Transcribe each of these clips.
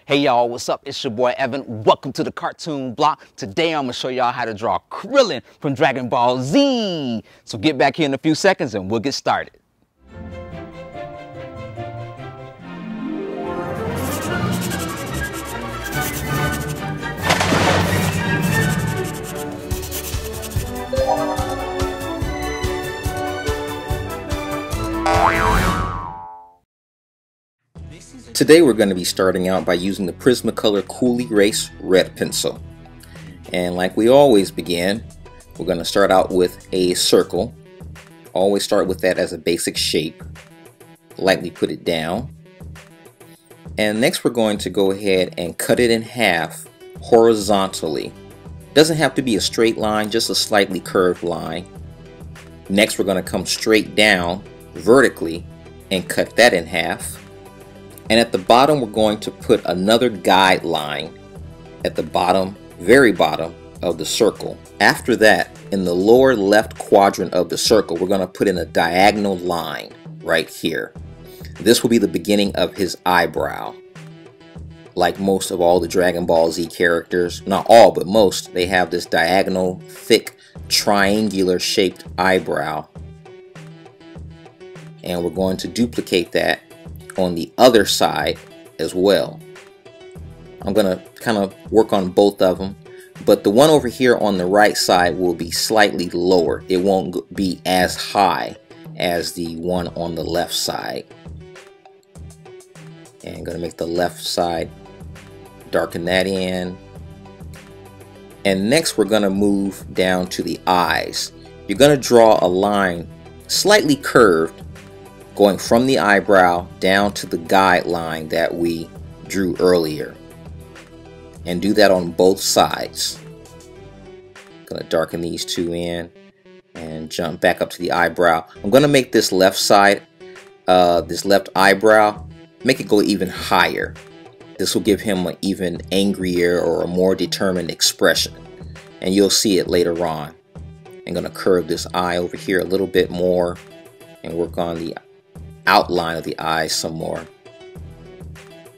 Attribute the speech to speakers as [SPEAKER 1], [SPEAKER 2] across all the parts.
[SPEAKER 1] Hey y'all, what's up? It's your boy Evan. Welcome to the Cartoon Block. Today I'm gonna show y'all how to draw Krillin from Dragon Ball Z. So get back here in a few seconds and we'll get started.
[SPEAKER 2] Today we're going to be starting out by using the Prismacolor Cool Erase red pencil. And like we always begin, we're going to start out with a circle. Always start with that as a basic shape. Lightly put it down. And next we're going to go ahead and cut it in half horizontally. Doesn't have to be a straight line, just a slightly curved line. Next we're going to come straight down vertically and cut that in half. And at the bottom, we're going to put another guideline at the bottom, very bottom of the circle. After that, in the lower left quadrant of the circle, we're going to put in a diagonal line right here. This will be the beginning of his eyebrow. Like most of all the Dragon Ball Z characters, not all, but most, they have this diagonal, thick, triangular shaped eyebrow. And we're going to duplicate that on the other side as well. I'm gonna kind of work on both of them, but the one over here on the right side will be slightly lower. It won't be as high as the one on the left side. And I'm gonna make the left side, darken that in. And next we're gonna move down to the eyes. You're gonna draw a line slightly curved going from the eyebrow down to the guideline that we drew earlier, and do that on both sides. Gonna darken these two in and jump back up to the eyebrow. I'm gonna make this left side, this left eyebrow, make it go even higher. This will give him an even angrier or a more determined expression, and you'll see it later on. I'm gonna curve this eye over here a little bit more and work on the outline of the eyes some more.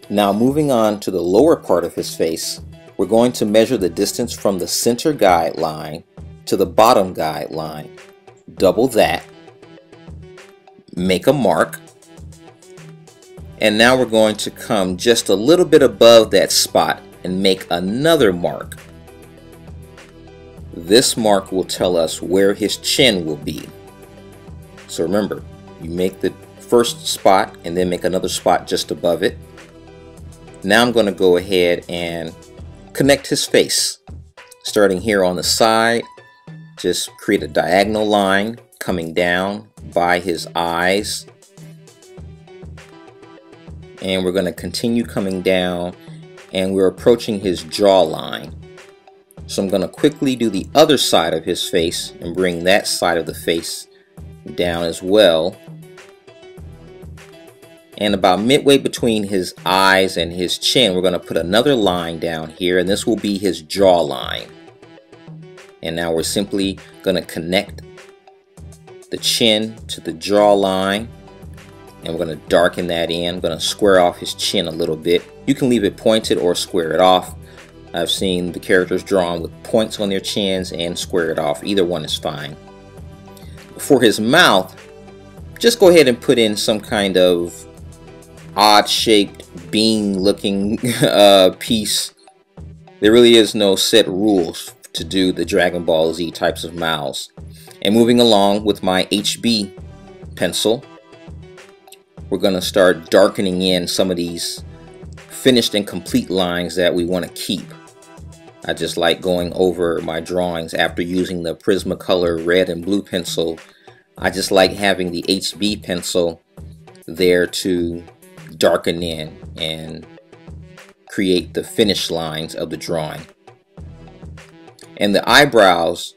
[SPEAKER 2] Now moving on to the lower part of his face, we're going to measure the distance from the center guideline to the bottom guideline. Double that, make a mark, and now we're going to come just a little bit above that spot and make another mark. This mark will tell us where his chin will be. So remember, you make the first spot and then make another spot just above it. Now I'm going to go ahead and connect his face. Starting here on the side, just create a diagonal line coming down by his eyes. And we're going to continue coming down, and we're approaching his jawline. So I'm going to quickly do the other side of his face and bring that side of the face down as well. And about midway between his eyes and his chin, we're going to put another line down here, and this will be his jawline. And now we're simply going to connect the chin to the jawline, and we're going to darken that in. I'm going to square off his chin a little bit. You can leave it pointed or square it off. I've seen the characters drawn with points on their chins and square it off. Either one is fine. For his mouth, just go ahead and put in some kind of odd-shaped bean-looking piece. There really is no set rules to do the Dragon Ball Z types of mouths. And moving along with my HB pencil, we're going to start darkening in some of these finished and complete lines that we want to keep. I just like going over my drawings after using the Prismacolor red and blue pencil. I just like having the HB pencil there to darken in and create the finished lines of the drawing. And the eyebrows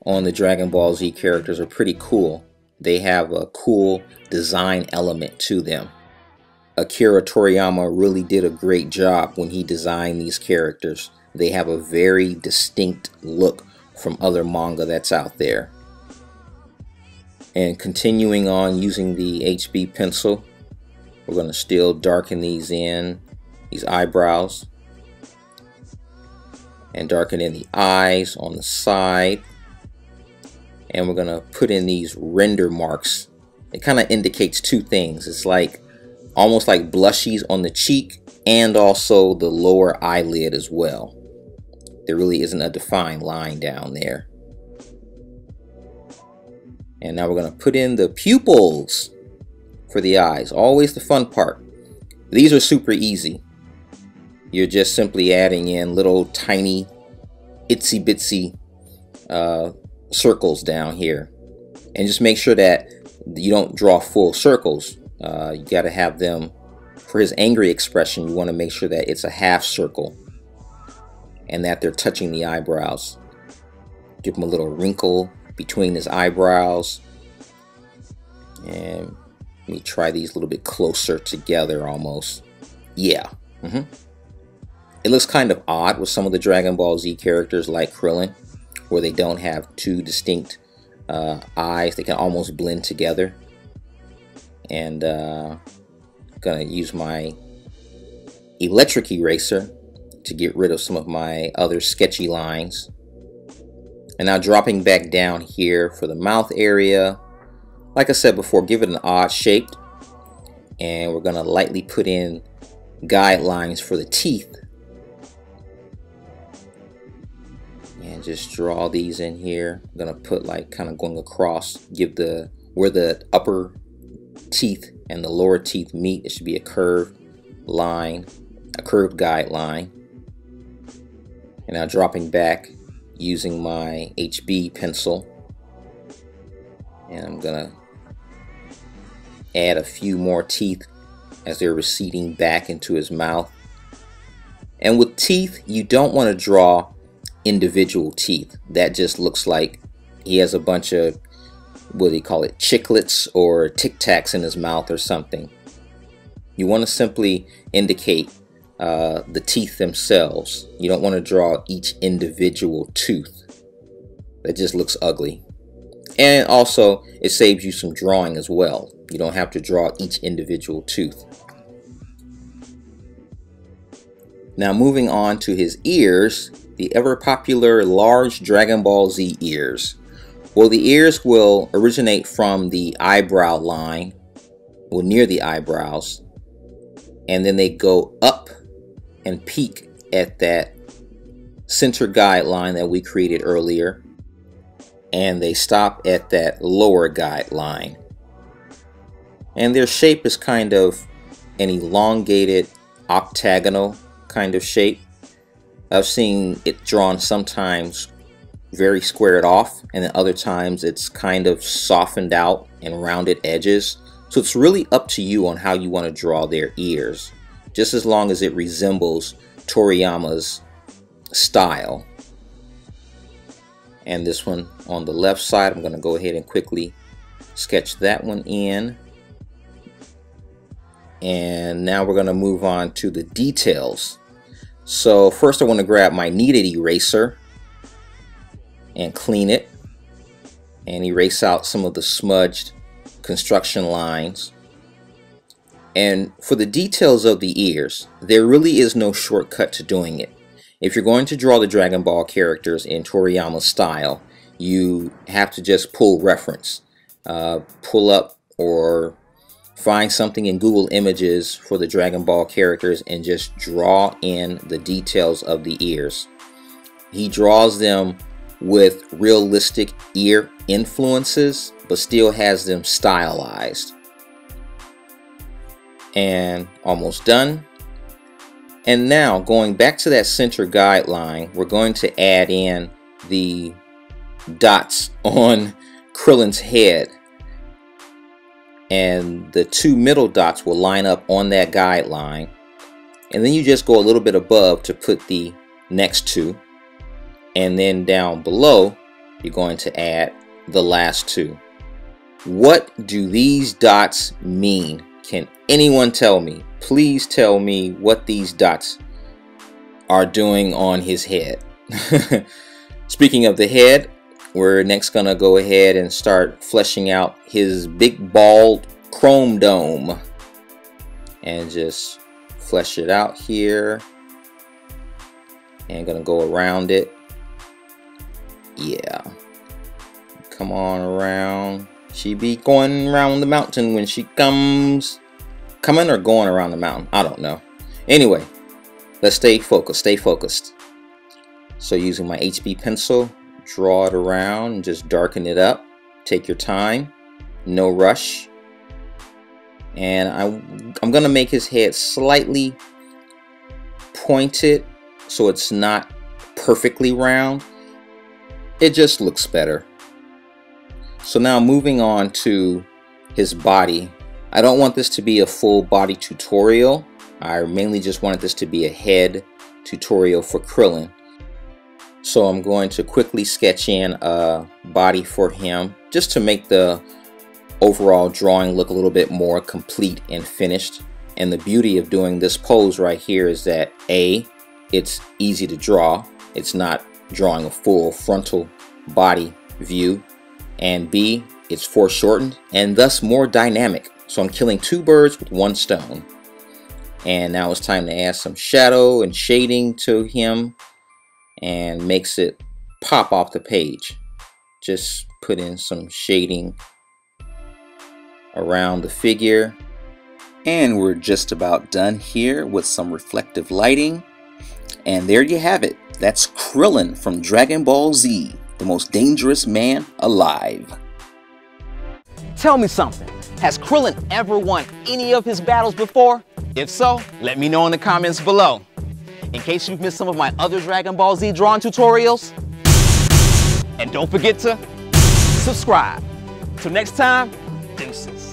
[SPEAKER 2] on the Dragon Ball Z characters are pretty cool. They have a cool design element to them. Akira Toriyama really did a great job when he designed these characters. They have a very distinct look from other manga that's out there. And continuing on using the HB pencil, we're going to still darken these in these eyebrows, and darken in the eyes on the side. And we're gonna put in these render marks. It kind of indicates two things. It's like almost like blushies on the cheek and also the lower eyelid as well. There really isn't a defined line down there. And now we're gonna put in the pupils for the eyes. Always the fun part. These are super easy. You're just simply adding in little tiny itsy bitsy circles down here, and just make sure that you don't draw full circles. You got to have them for his angry expression. You want to make sure that it's a half circle and that they're touching the eyebrows. Give him a little wrinkle between his eyebrows, and let me try these a little bit closer together almost. Yeah. It looks kind of odd with some of the Dragon Ball Z characters like Krillin, where they don't have two distinct eyes. They can almost blend together. And gonna use my electric eraser to get rid of some of my other sketchy lines. And now dropping back down here for the mouth area. Like I said before, give it an odd shape. And we're gonna lightly put in guidelines for the teeth. And just draw these in here. I'm gonna put like kind of going across, give the where the upper teeth and the lower teeth meet, it should be a curved line, a curved guideline. And now dropping back using my HB pencil, and I'm gonna add a few more teeth as they're receding back into his mouth. And with teeth, you don't want to draw individual teeth. That just looks like he has a bunch of, what do you call it, chiclets or Tic Tacs in his mouth or something. You want to simply indicate the teeth themselves. You don't want to draw each individual tooth. That just looks ugly. And also, it saves you some drawing as well. You don't have to draw each individual tooth. Now moving on to his ears, the ever popular large Dragon Ball Z ears. Well, the ears will originate from the eyebrow line, well, near the eyebrows, and then they go up and peak at that center guideline that we created earlier, and they stop at that lower guideline. And their shape is kind of an elongated octagonal kind of shape. I've seen it drawn sometimes very squared off, and then other times it's kind of softened out and rounded edges. So it's really up to you on how you want to draw their ears, just as long as it resembles Toriyama's style. And this one on the left side, I'm going to go ahead and quickly sketch that one in. And now we're going to move on to the details. So first I want to grab my kneaded eraser and clean it and erase out some of the smudged construction lines. And for the details of the ears, there really is no shortcut to doing it. If you're going to draw the Dragon Ball characters in Toriyama's style, you have to just pull reference, pull up or find something in Google Images for the Dragon Ball characters and just draw in the details of the ears. He draws them with realistic ear influences, but still has them stylized. And almost done. And now going back to that center guideline, we're going to add in the dots on Krillin's head. And the two middle dots will line up on that guideline, and then you just go a little bit above to put the next two, and then down below you're going to add the last two. What do these dots mean? Can anyone tell me? Please tell me what these dots are doing on his head. Speaking of the head, we're next gonna go ahead and start fleshing out his big bald chrome dome, and just flesh it out here. And gonna go around it. Yeah. Come on around. She be going around the mountain when she comes. Coming or going around the mountain? I don't know. Anyway, let's stay focused. Stay focused. So using my HB pencil, draw it around and just darken it up. Take your time. No rush. And I'm gonna make his head slightly pointed so it's not perfectly round. It just looks better. So now moving on to his body. I don't want this to be a full body tutorial. I mainly just wanted this to be a head tutorial for Krillin. So I'm going to quickly sketch in a body for him just to make the overall drawing look a little bit more complete and finished. And the beauty of doing this pose right here is that A, it's easy to draw. It's not drawing a full frontal body view. And B, it's foreshortened and thus more dynamic. So I'm killing two birds with one stone. And now it's time to add some shadow and shading to him and makes it pop off the page. Just put in some shading around the figure. And we're just about done here with some reflective lighting. And there you have it. That's Krillin from Dragon Ball Z, the most dangerous man alive.
[SPEAKER 1] Tell me something. Has Krillin ever won any of his battles before? If so, let me know in the comments below. In case you've missed some of my other Dragon Ball Z drawing tutorials. And don't forget to subscribe. Till next time, deuces.